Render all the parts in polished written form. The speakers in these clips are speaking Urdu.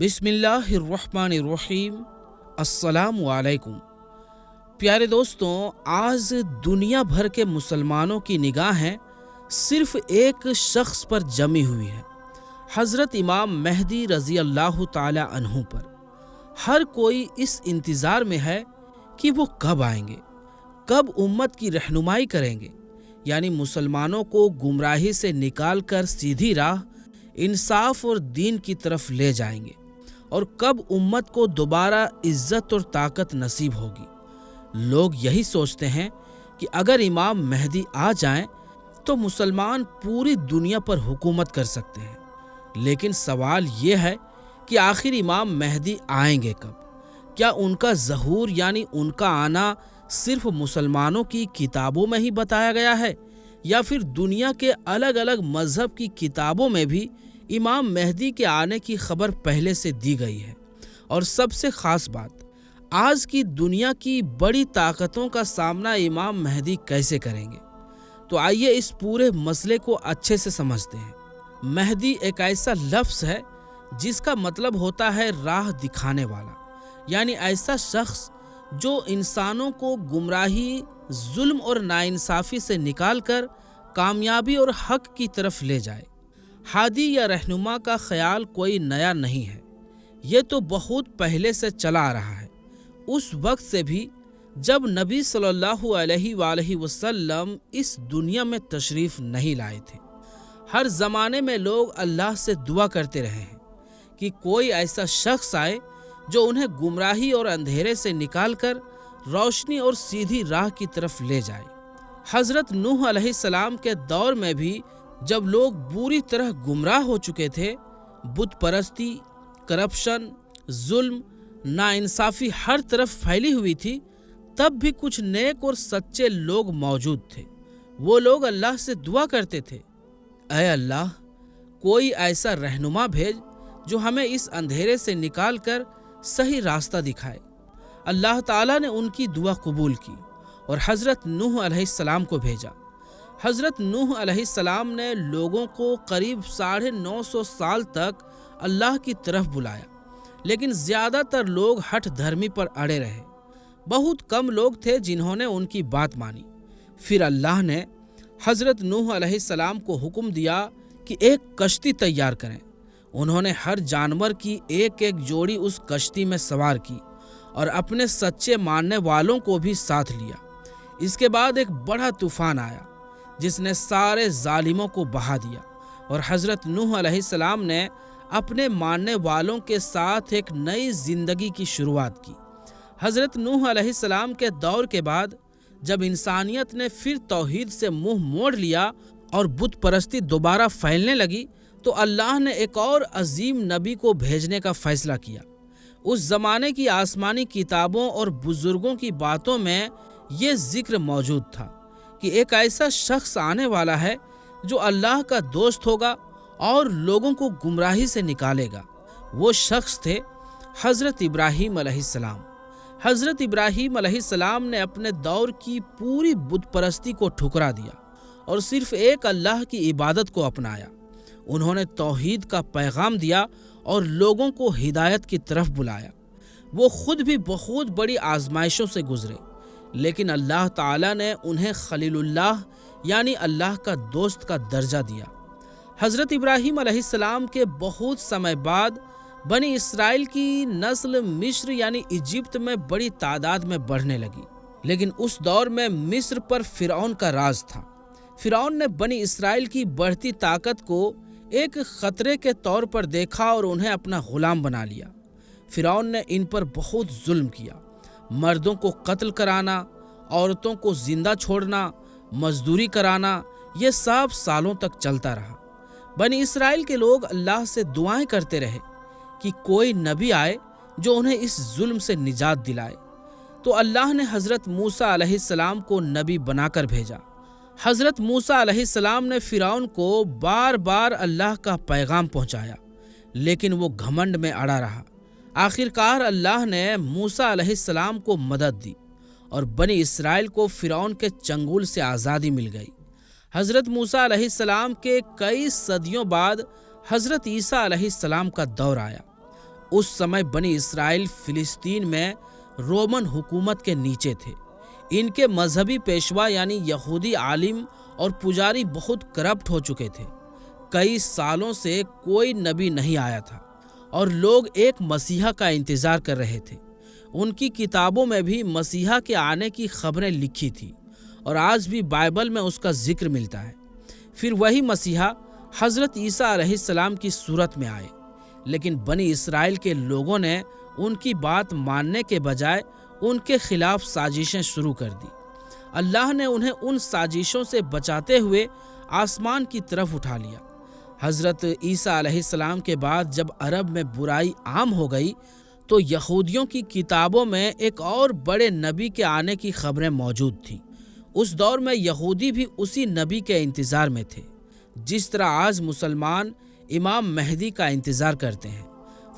بسم اللہ الرحمن الرحیم۔ السلام علیکم۔ پیارے دوستوں، آج دنیا بھر کے مسلمانوں کی نگاہیں صرف ایک شخص پر جمی ہوئی ہے، حضرت امام مہدی رضی اللہ تعالی عنہ پر۔ ہر کوئی اس انتظار میں ہے کہ وہ کب آئیں گے، کب امت کی رہنمائی کریں گے، یعنی مسلمانوں کو گمراہی سے نکال کر سیدھی راہ، انصاف اور دین کی طرف لے جائیں گے، اور کب امت کو دوبارہ عزت اور طاقت نصیب ہوگی۔ لوگ یہی سوچتے ہیں کہ اگر امام مہدی آ جائیں تو مسلمان پوری دنیا پر حکومت کر سکتے ہیں۔ لیکن سوال یہ ہے کہ آخر امام مہدی آئیں گے کب؟ کیا ان کا ظہور یعنی ان کا آنا صرف مسلمانوں کی کتابوں میں ہی بتایا گیا ہے، یا پھر دنیا کے الگ الگ مذہب کی کتابوں میں بھی امام مہدی کے آنے کی خبر پہلے سے دی گئی ہے؟ اور سب سے خاص بات، آج کی دنیا کی بڑی طاقتوں کا سامنا امام مہدی کیسے کریں گے؟ تو آئیے اس پورے مسئلے کو اچھے سے سمجھتے ہیں۔ مہدی ایک ایسا لفظ ہے جس کا مطلب ہوتا ہے راہ دکھانے والا، یعنی ایسا شخص جو انسانوں کو گمراہی، ظلم اور ناانصافی سے نکال کر کامیابی اور حق کی طرف لے جائے۔ ہادی یا رہنما کا خیال کوئی نیا نہیں ہے، یہ تو بہت پہلے سے چلا آ رہا ہے، اس وقت سے بھی جب نبی صلی اللہ علیہ وآلہ وسلم اس دنیا میں تشریف نہیں لائے تھے۔ ہر زمانے میں لوگ اللہ سے دعا کرتے رہے ہیں کہ کوئی ایسا شخص آئے جو انہیں گمراہی اور اندھیرے سے نکال کر روشنی اور سیدھی راہ کی طرف لے جائے۔ حضرت نوح علیہ السلام کے دور میں بھی جب لوگ بری طرح گمراہ ہو چکے تھے، بت پرستی، کرپشن، ظلم، ناانصافی ہر طرف پھیلی ہوئی تھی، تب بھی کچھ نیک اور سچے لوگ موجود تھے۔ وہ لوگ اللہ سے دعا کرتے تھے، اے اللہ، کوئی ایسا رہنما بھیج جو ہمیں اس اندھیرے سے نکال کر صحیح راستہ دکھائے۔ اللہ تعالیٰ نے ان کی دعا قبول کی اور حضرت نوح علیہ السلام کو بھیجا۔ حضرت نوح علیہ السلام نے لوگوں کو قریب 950 سال تک اللہ کی طرف بلایا، لیکن زیادہ تر لوگ ہٹ دھرمی پر اڑے رہے۔ بہت کم لوگ تھے جنہوں نے ان کی بات مانی۔ پھر اللہ نے حضرت نوح علیہ السلام کو حکم دیا کہ ایک کشتی تیار کریں۔ انہوں نے ہر جانور کی ایک ایک جوڑی اس کشتی میں سوار کی اور اپنے سچے ماننے والوں کو بھی ساتھ لیا۔ اس کے بعد ایک بڑا طوفان آیا جس نے سارے ظالموں کو بہا دیا، اور حضرت نوح علیہ السلام نے اپنے ماننے والوں کے ساتھ ایک نئی زندگی کی شروعات کی۔ حضرت نوح علیہ السلام کے دور کے بعد جب انسانیت نے پھر توحید سے منہ موڑ لیا اور بت پرستی دوبارہ پھیلنے لگی، تو اللہ نے ایک اور عظیم نبی کو بھیجنے کا فیصلہ کیا۔ اس زمانے کی آسمانی کتابوں اور بزرگوں کی باتوں میں یہ ذکر موجود تھا کہ ایک ایسا شخص آنے والا ہے جو اللہ کا دوست ہوگا اور لوگوں کو گمراہی سے نکالے گا۔ وہ شخص تھے حضرت ابراہیم علیہ السلام۔ حضرت ابراہیم علیہ السلام نے اپنے دور کی پوری بت پرستی کو ٹھکرا دیا اور صرف ایک اللہ کی عبادت کو اپنایا۔ انہوں نے توحید کا پیغام دیا اور لوگوں کو ہدایت کی طرف بلایا۔ وہ خود بھی بہت بڑی آزمائشوں سے گزرے، لیکن اللہ تعالیٰ نے انہیں خلیل اللہ یعنی اللہ کا دوست کا درجہ دیا۔ حضرت ابراہیم علیہ السلام کے بہت سمے بعد بنی اسرائیل کی نسل مصر یعنی ایجپٹ میں بڑی تعداد میں بڑھنے لگی، لیکن اس دور میں مصر پر فرعون کا راج تھا۔ فرعون نے بنی اسرائیل کی بڑھتی طاقت کو ایک خطرے کے طور پر دیکھا اور انہیں اپنا غلام بنا لیا۔ فرعون نے ان پر بہت ظلم کیا۔ مردوں کو قتل کرانا، عورتوں کو زندہ چھوڑنا، مزدوری کرانا، یہ سب سالوں تک چلتا رہا۔ بنی اسرائیل کے لوگ اللہ سے دعائیں کرتے رہے کہ کوئی نبی آئے جو انہیں اس ظلم سے نجات دلائے۔ تو اللہ نے حضرت موسیٰ علیہ السلام کو نبی بنا کر بھیجا۔ حضرت موسیٰ علیہ السلام نے فرعون کو بار بار اللہ کا پیغام پہنچایا، لیکن وہ گھمنڈ میں اڑا رہا۔ آخرکار اللہ نے موسیٰ علیہ السلام کو مدد دی اور بنی اسرائیل کو فرعون کے چنگل سے آزادی مل گئی۔ حضرت موسیٰ علیہ السلام کے کئی صدیوں بعد حضرت عیسیٰ علیہ السلام کا دور آیا۔ اس سمے بنی اسرائیل فلسطین میں رومن حکومت کے نیچے تھے۔ ان کے مذہبی پیشوا یعنی یہودی عالم اور پجاری بہت کرپٹ ہو چکے تھے۔ کئی سالوں سے کوئی نبی نہیں آیا تھا اور لوگ ایک مسیحا کا انتظار کر رہے تھے۔ ان کی کتابوں میں بھی مسیحا کے آنے کی خبریں لکھی تھی اور آج بھی بائبل میں اس کا ذکر ملتا ہے۔ پھر وہی مسیحا حضرت عیسیٰ علیہ السلام کی صورت میں آئے، لیکن بنی اسرائیل کے لوگوں نے ان کی بات ماننے کے بجائے ان کے خلاف سازشیں شروع کر دی۔ اللہ نے انہیں ان سازشوں سے بچاتے ہوئے آسمان کی طرف اٹھا لیا۔ حضرت عیسیٰ علیہ السلام کے بعد جب عرب میں برائی عام ہو گئی تو یہودیوں کی کتابوں میں ایک اور بڑے نبی کے آنے کی خبریں موجود تھیں۔ اس دور میں یہودی بھی اسی نبی کے انتظار میں تھے، جس طرح آج مسلمان امام مہدی کا انتظار کرتے ہیں۔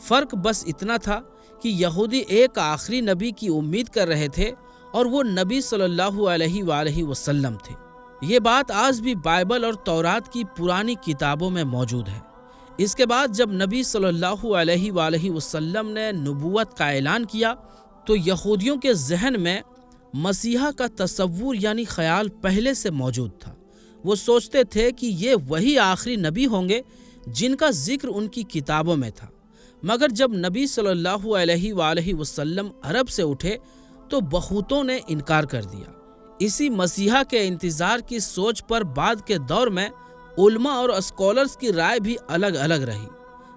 فرق بس اتنا تھا کہ یہودی ایک آخری نبی کی امید کر رہے تھے اور وہ نبی صلی اللہ علیہ وآلہ وسلم تھے۔ یہ بات آج بھی بائبل اور تورات کی پرانی کتابوں میں موجود ہے۔ اس کے بعد جب نبی صلی اللہ علیہ وآلہ وسلم نے نبوت کا اعلان کیا تو یہودیوں کے ذہن میں مسیحا کا تصور یعنی خیال پہلے سے موجود تھا۔ وہ سوچتے تھے کہ یہ وہی آخری نبی ہوں گے جن کا ذکر ان کی کتابوں میں تھا۔ مگر جب نبی صلی اللہ علیہ وآلہ وسلم عرب سے اٹھے تو بہتوں نے انکار کر دیا۔ اسی مسیحا کے انتظار کی سوچ پر بعد کے دور میں علماء اور اسکالرز کی رائے بھی الگ الگ رہی۔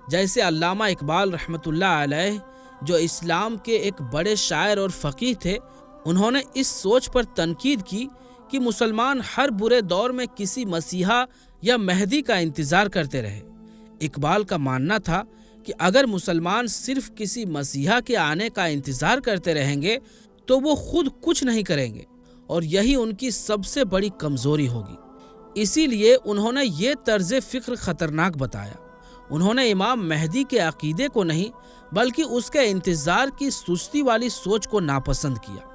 جیسے علامہ اقبال رحمۃ اللہ علیہ جو اسلام کے ایک بڑے شاعر اور فقیہ تھے، انہوں نے اس سوچ پر تنقید کی کہ مسلمان ہر برے دور میں کسی مسیحا یا مہدی کا انتظار کرتے رہے۔ اقبال کا ماننا تھا کہ اگر مسلمان صرف کسی مسیحا کے آنے کا انتظار کرتے رہیں گے تو وہ خود کچھ نہیں کریں گے اور یہی ان کی سب سے بڑی کمزوری ہوگی۔ اسی لیے انہوں نے یہ طرز فکر خطرناک بتایا۔ انہوں نے امام مہدی کے عقیدے کو نہیں بلکہ اس کے انتظار کی سستی والی سوچ کو ناپسند کیا۔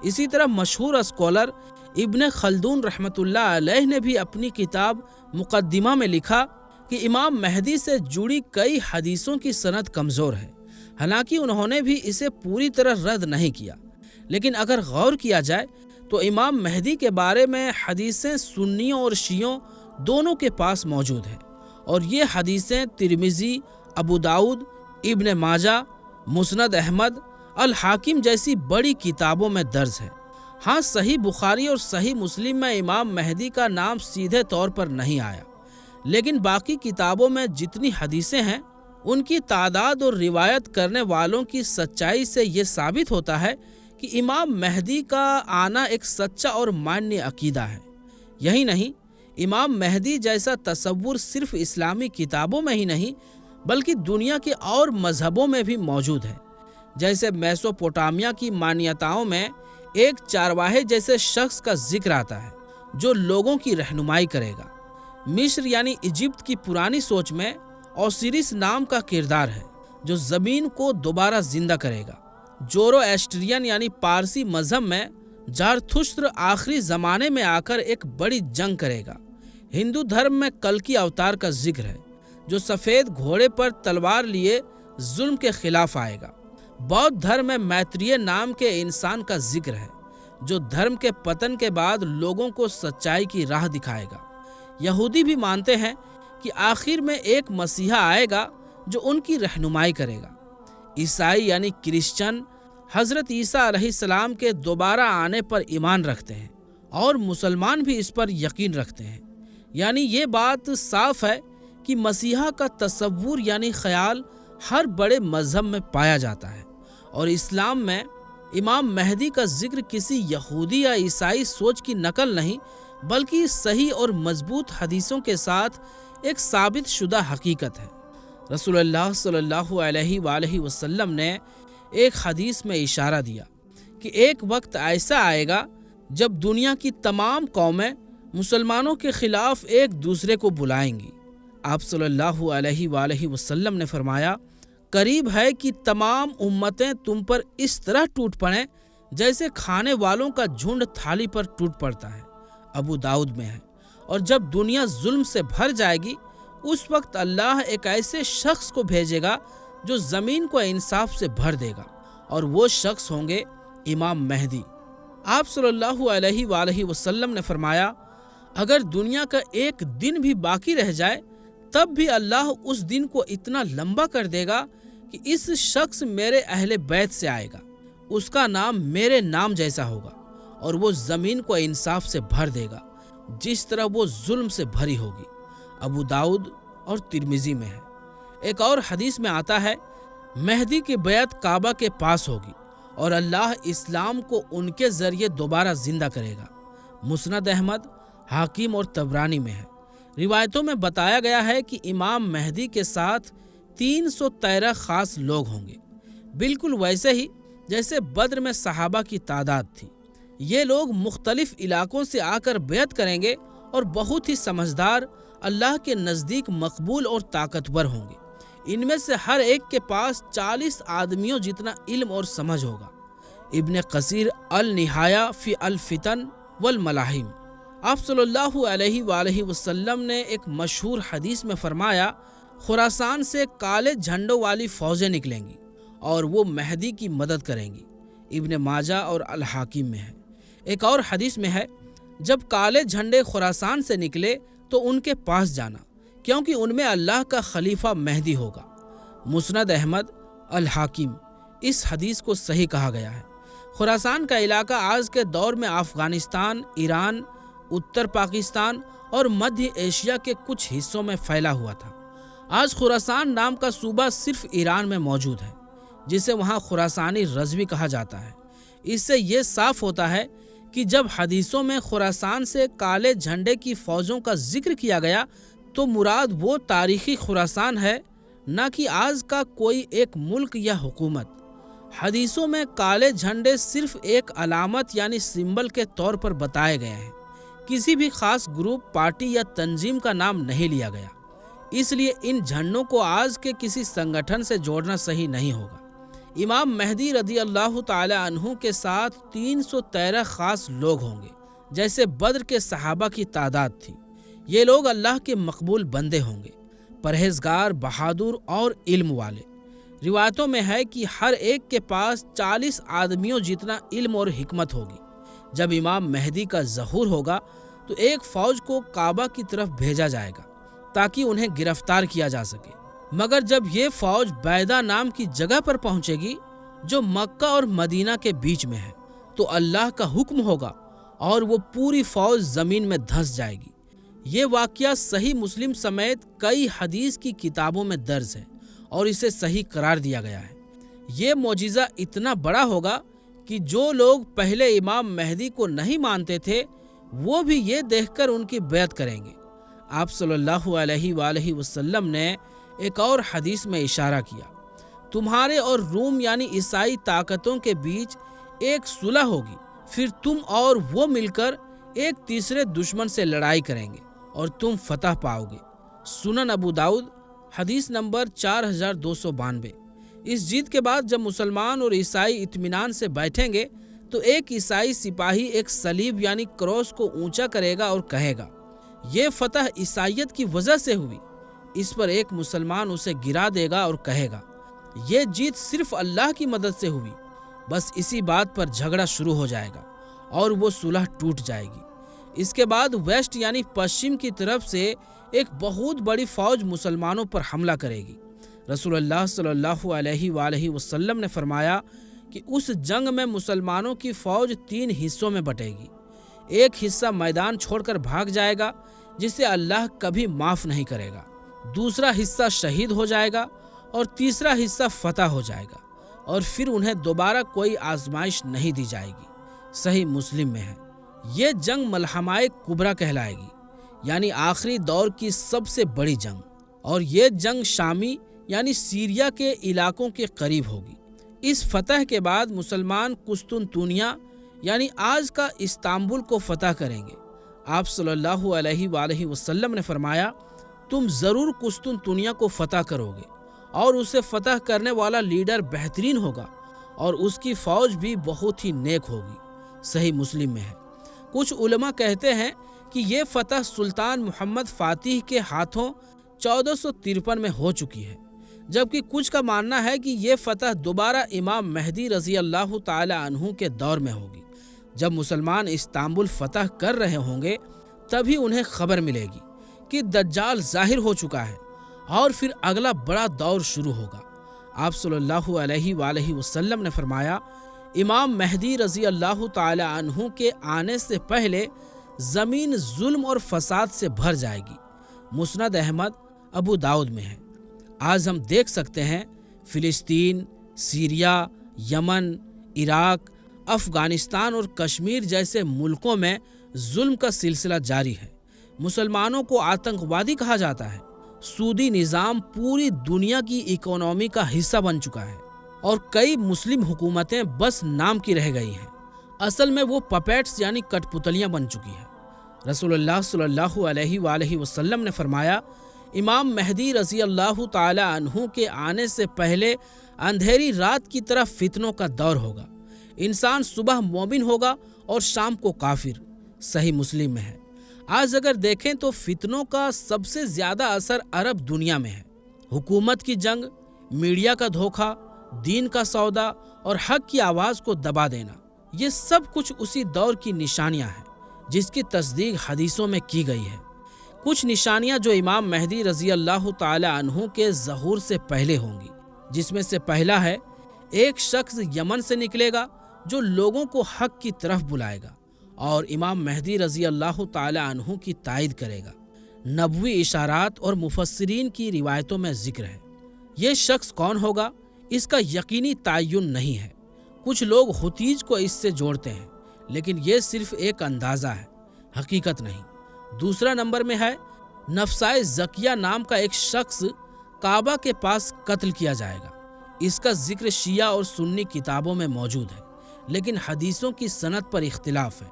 اسی طرح مشہور اسکالر ابن خلدون رحمۃ اللہ علیہ نے بھی اپنی کتاب مقدمہ میں لکھا کہ امام مہدی سے جڑی کئی حدیثوں کی سند کمزور ہے۔ حالانکہ انہوں نے بھی اسے پوری طرح رد نہیں کیا، لیکن اگر غور کیا جائے تو امام مہدی کے بارے میں حدیثیں سنیوں اور شیعوں دونوں کے پاس موجود ہیں، اور یہ حدیثیں ترمذی، ابو داؤد، ابن ماجہ، مسند احمد، الحاکم جیسی بڑی کتابوں میں درج ہے۔ ہاں، صحیح بخاری اور صحیح مسلم میں امام مہدی کا نام سیدھے طور پر نہیں آیا، لیکن باقی کتابوں میں جتنی حدیثیں ہیں ان کی تعداد اور روایت کرنے والوں کی سچائی سے یہ ثابت ہوتا ہے کہ امام مہدی کا آنا ایک سچا اور مانیہ عقیدہ ہے۔ یہی نہیں، امام مہدی جیسا تصور صرف اسلامی کتابوں میں ہی نہیں بلکہ دنیا کے اور مذہبوں میں بھی موجود ہے۔ جیسے میسوپوٹامیہ کی مانیتاؤں میں ایک چارواہے جیسے شخص کا ذکر آتا ہے جو لوگوں کی رہنمائی کرے گا۔ مصر یعنی ایجپٹ کی پرانی سوچ میں اوسیرس نام کا کردار ہے جو زمین کو دوبارہ زندہ کرے گا۔ جورو ایسٹرین یعنی پارسی مذہب میں زرتشت آخری زمانے میں آ کر ایک بڑی جنگ کرے گا۔ ہندو دھرم میں کلکی اوتار کا ذکر ہے جو سفید گھوڑے پر تلوار لیے ظلم کے خلاف آئے گا۔ بودھ دھرم میں میتریہ نام کے انسان کا ذکر ہے جو دھرم کے پتن کے بعد لوگوں کو سچائی کی راہ دکھائے گا۔ یہودی بھی مانتے ہیں کہ آخر میں ایک مسیحا آئے گا جو ان کی رہنمائی کرے گا۔ عیسائی یعنی کرسچن حضرت عیسیٰ علیہ السلام کے دوبارہ آنے پر ایمان رکھتے ہیں اور مسلمان بھی اس پر یقین رکھتے ہیں۔ یعنی یہ بات صاف ہے کہ مسیحا کا تصور یعنی خیال ہر بڑے مذہب میں پایا جاتا ہے، اور اسلام میں امام مہدی کا ذکر کسی یہودی یا عیسائی سوچ کی نقل نہیں بلکہ صحیح اور مضبوط حدیثوں کے ساتھ ایک ثابت شدہ حقیقت ہے۔ رسول اللہ صلی اللہ علیہ وآلہ وسلم نے ایک حدیث میں اشارہ دیا کہ ایک وقت ایسا آئے گا جب دنیا کی تمام قومیں مسلمانوں کے خلاف ایک دوسرے کو بلائیں گی۔ آپ صلی اللہ علیہ وآلہ وسلم نے فرمایا، قریب ہے کہ تمام امتیں تم پر اس طرح ٹوٹ پڑیں جیسے کھانے والوں کا جھنڈ تھالی پر ٹوٹ پڑتا ہے۔ ابو داؤد میں ہے۔ اور جب دنیا ظلم سے بھر جائے گی اس وقت اللہ ایک ایسے شخص کو بھیجے گا جو زمین کو انصاف سے بھر دے گا، اور وہ شخص ہوں گے امام مہدی۔ آپ صلی اللہ علیہ وآلہ وسلم نے فرمایا، اگر دنیا کا ایک دن بھی باقی رہ جائے تب بھی اللہ اس دن کو اتنا لمبا کر دے گا کہ اس شخص میرے اہل بیت سے آئے گا، اس کا نام میرے نام جیسا ہوگا، اور وہ زمین کو انصاف سے بھر دے گا جس طرح وہ ظلم سے بھری ہوگی۔ ابو داؤد اور ترمذی میں ہے۔ ایک اور حدیث میں آتا ہے، مہدی کی بیعت کعبہ کے پاس ہوگی اور اللہ اسلام کو ان کے ذریعے دوبارہ زندہ کرے گا۔ مسند احمد، حاکم اور طبرانی میں ہے۔ روایتوں میں بتایا گیا ہے کہ امام مہدی کے ساتھ 313 خاص لوگ ہوں گے، بالکل ویسے ہی جیسے بدر میں صحابہ کی تعداد تھی۔ یہ لوگ مختلف علاقوں سے آ کر بیعت کریں گے اور بہت ہی سمجھدار، اللہ کے نزدیک مقبول اور طاقتور ہوں گے۔ ان میں سے ہر ایک کے پاس 40 آدمیوں جتنا علم اور سمجھ ہوگا۔ ابن کثیر النہایہ فی الفتن والملاحم۔ آپ صلی اللہ علیہ وآلہ وسلم نے ایک مشہور حدیث میں فرمایا، خراسان سے کالے جھنڈوں والی فوجیں نکلیں گی اور وہ مہدی کی مدد کریں گی۔ ابن ماجہ اور الحاکم میں ہے۔ ایک اور حدیث میں ہے، جب کالے جھنڈے خراسان سے نکلے تو ان کے پاس جانا، کیونکہ ان میں اللہ کا خلیفہ مہدی ہوگا۔ مسند احمد، الحاکم۔ اس حدیث کو صحیح کہا گیا ہے۔ خراسان کا علاقہ آج کے دور میں افغانستان، ایران، اتر پاکستان اور مدھیہ ایشیا کے کچھ حصوں میں پھیلا ہوا تھا۔ آج خراسان نام کا صوبہ صرف ایران میں موجود ہے، جسے وہاں خراسانی رضوی کہا جاتا ہے۔ اس سے یہ صاف ہوتا ہے کہ جب حدیثوں میں خراسان سے کالے جھنڈے کی فوجوں کا ذکر کیا گیا تو مراد وہ تاریخی خراسان ہے، نہ کہ آج کا کوئی ایک ملک یا حکومت۔ حدیثوں میں کالے جھنڈے صرف ایک علامت یعنی سمبل کے طور پر بتائے گئے ہیں، کسی بھی خاص گروپ، پارٹی یا تنظیم کا نام نہیں لیا گیا۔ اس لیے ان جھنڈوں کو آج کے کسی سنگٹھن سے جوڑنا صحیح نہیں ہوگا۔ امام مہدی رضی اللہ تعالی عنہ کے ساتھ 313 خاص لوگ ہوں گے، جیسے بدر کے صحابہ کی تعداد تھی۔ یہ لوگ اللہ کے مقبول بندے ہوں گے، پرہیزگار، بہادر اور علم والے۔ روایتوں میں ہے کہ ہر ایک کے پاس 40 آدمیوں جتنا علم اور حکمت ہوگی۔ جب امام مہدی کا ظہور ہوگا تو ایک فوج کو کعبہ کی طرف بھیجا جائے گا تاکہ انہیں گرفتار کیا جا سکے، مگر جب یہ فوج بیدا نام کی جگہ پر پہنچے گی جو مکہ اور مدینہ کے بیچ میں ہے تو اللہ کا حکم ہوگا اور وہ پوری فوج زمین میں دھنس جائے گی۔ یہ واقعہ صحیح مسلم سمیت کئی حدیث کی کتابوں میں درج ہے اور اسے صحیح قرار دیا گیا ہے۔ یہ معجزہ اتنا بڑا ہوگا کہ جو لوگ پہلے امام مہدی کو نہیں مانتے تھے وہ بھی یہ دیکھ کر ان کی بیعت کریں گے۔ آپ صلی اللہ علیہ وآلہ وسلم نے ایک اور حدیث میں اشارہ کیا، تمہارے اور روم یعنی عیسائی طاقتوں کے بیچ ایک صلح ہوگی، پھر تم اور وہ مل کر ایک تیسرے دشمن سے لڑائی کریں گے اور تم فتح پاؤ گے۔ سنن ابو داؤد، حدیث نمبر 4292۔ اس جیت کے بعد جب مسلمان اور عیسائی اطمینان سے بیٹھیں گے تو ایک عیسائی سپاہی ایک صلیب یعنی کراس کو اونچا کرے گا اور کہے گا، یہ فتح عیسائیت کی وجہ سے ہوئی۔ اس پر ایک مسلمان اسے گرا دے گا اور کہے گا، یہ جیت صرف اللہ کی مدد سے ہوئی۔ بس اسی بات پر جھگڑا شروع ہو جائے گا اور وہ صلح ٹوٹ جائے گی۔ اس کے بعد ویسٹ یعنی پشچم کی طرف سے ایک بہت بڑی فوج مسلمانوں پر حملہ کرے گی۔ رسول اللہ صلی اللہ علیہ وآلہ وسلم نے فرمایا کہ اس جنگ میں مسلمانوں کی فوج 3 حصوں میں بٹے گی۔ ایک حصہ میدان چھوڑ کر بھاگ جائے گا جسے اللہ کبھی معاف نہیں کرے گا، دوسرا حصہ شہید ہو جائے گا اور تیسرا حصہ فتح ہو جائے گا، اور پھر انہیں دوبارہ کوئی آزمائش نہیں دی جائے گی۔ صحیح مسلم میں ہے۔ یہ جنگ ملحمہ کبریٰ کہلائے گی، یعنی آخری دور کی سب سے بڑی جنگ، اور یہ جنگ شامی یعنی سیریا کے علاقوں کے قریب ہوگی۔ اس فتح کے بعد مسلمان قسطنطنیہ یعنی آج کا استنبول کو فتح کریں گے۔ آپ صلی اللہ علیہ وآلہ وسلم نے فرمایا، تم ضرور قسطنطنیہ کو فتح کرو گے، اور اسے فتح کرنے والا لیڈر بہترین ہوگا اور اس کی فوج بھی بہت ہی نیک ہوگی۔ صحیح مسلم میں ہے۔ کچھ علماء کہتے ہیں کہ یہ فتح سلطان محمد فاتح کے ہاتھوں 1453 میں ہو چکی ہے، جبکہ کچھ کا ماننا ہے کہ یہ فتح دوبارہ امام مہدی رضی اللہ تعالی عنہ کے دور میں ہوگی، جب مسلمان استنبول فتح کر رہے ہوں گے تبھی انہیں خبر ملے گی کہ دجال ظاہر ہو چکا ہے، اور پھر اگلا بڑا دور شروع ہوگا۔ آپ صلی اللہ علیہ وآلہ وسلم نے فرمایا، امام مہدی رضی اللہ تعالی عنہ کے آنے سے پہلے زمین ظلم اور فساد سے بھر جائے گی۔ مسند احمد ابو داؤد میں ہے۔ آج ہم دیکھ سکتے ہیں فلسطین، سیریا، یمن، عراق، افغانستان اور کشمیر جیسے ملکوں میں ظلم کا سلسلہ جاری ہے۔ مسلمانوں کو آتنکوادی کہا جاتا ہے۔ سودی نظام پوری دنیا کی اکانومی کا حصہ بن چکا ہے، اور کئی مسلم حکومتیں بس نام کی رہ گئی ہیں۔ اصل میں وہ پپیٹس یعنی کٹ پتلیاں بن چکی ہیں۔ رسول اللہ صلی اللہ علیہ وآلہ وسلم نے فرمایا، امام مہدی رضی اللہ تعالی عنہ کے آنے سے پہلے اندھیری رات کی طرح فتنوں کا دور ہوگا۔ انسان صبح مومن ہوگا اور شام کو کافر۔ صحیح مسلم میں ہے۔ آج اگر دیکھیں تو فتنوں کا سب سے زیادہ اثر عرب دنیا میں ہے۔ حکومت کی جنگ، میڈیا کا دھوکہ، دین کا سودا اور حق کی آواز کو دبا دینا، یہ سب کچھ اسی دور کی نشانیاں ہیں جس کی تصدیق حدیثوں میں کی گئی ہے۔ کچھ نشانیاں جو امام مہدی رضی اللہ تعالی عنہ کے ظہور سے پہلے ہوں گی، جس میں سے پہلا ہے، ایک شخص یمن سے نکلے گا جو لوگوں کو حق کی طرف بلائے گا اور امام مہدی رضی اللہ تعالی عنہ کی تائید کرے گا۔ نبوی اشارات اور مفسرین کی روایتوں میں ذکر ہے۔ یہ شخص کون ہوگا اس کا یقینی تعین نہیں ہے۔ کچھ لوگ حتیج کو اس سے جوڑتے ہیں، لیکن یہ صرف ایک اندازہ ہے، حقیقت نہیں۔ دوسرا نمبر میں ہے، نفسائے زکیہ نام کا ایک شخص کعبہ کے پاس قتل کیا جائے گا۔ اس کا ذکر شیعہ اور سنی کتابوں میں موجود ہے، لیکن حدیثوں کی سند پر اختلاف ہے،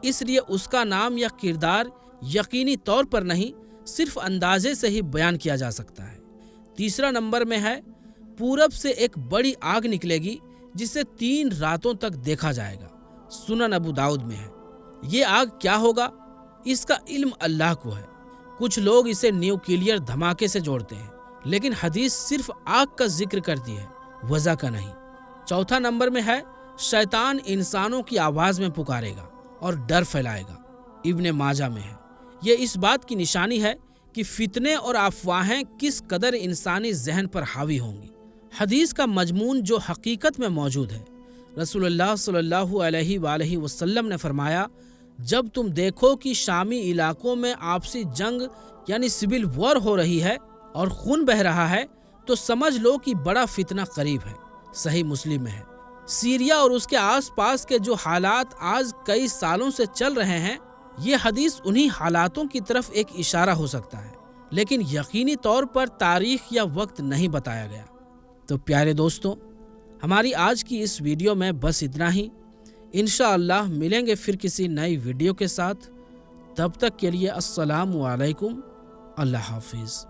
اس لیے اس کا نام یا کردار یقینی طور پر نہیں، صرف اندازے سے ہی بیان کیا جا سکتا ہے۔ تیسرا نمبر میں ہے، پورب سے ایک بڑی آگ نکلے گی جسے 3 راتوں تک دیکھا جائے گا۔ سنن ابو داؤد میں ہے۔ یہ آگ کیا ہوگا اس کا علم اللہ کو ہے۔ کچھ لوگ اسے نیوکلیئر دھماکے سے جوڑتے ہیں، لیکن حدیث صرف آگ کا ذکر کرتی ہے، وضع کا نہیں۔ چوتھا نمبر میں ہے، شیطان انسانوں کی آواز میں پکارے گا اور ڈر پھیلائے گا۔ ابن ماجہ میں ہے۔ یہ اس بات کی نشانی ہے کہ فتنے اور افواہیں کس قدر انسانی ذہن پر حاوی ہوں گی۔ حدیث کا مضمون جو حقیقت میں موجود ہے۔ رسول اللہ صلی اللہ علیہ وآلہ وسلم نے فرمایا، جب تم دیکھو کہ شامی علاقوں میں آپسی جنگ یعنی سول وار ہو رہی ہے اور خون بہہ رہا ہے تو سمجھ لو کہ بڑا فتنہ قریب ہے۔ صحیح مسلم میں ہے۔ سیریا اور اس کے آس پاس کے جو حالات آج کئی سالوں سے چل رہے ہیں، یہ حدیث انہی حالاتوں کی طرف ایک اشارہ ہو سکتا ہے، لیکن یقینی طور پر تاریخ یا وقت نہیں بتایا گیا۔ تو پیارے دوستوں، ہماری آج کی اس ویڈیو میں بس اتنا ہی۔ انشاءاللہ ملیں گے پھر کسی نئی ویڈیو کے ساتھ۔ تب تک کے لیے السلام علیکم، اللہ حافظ۔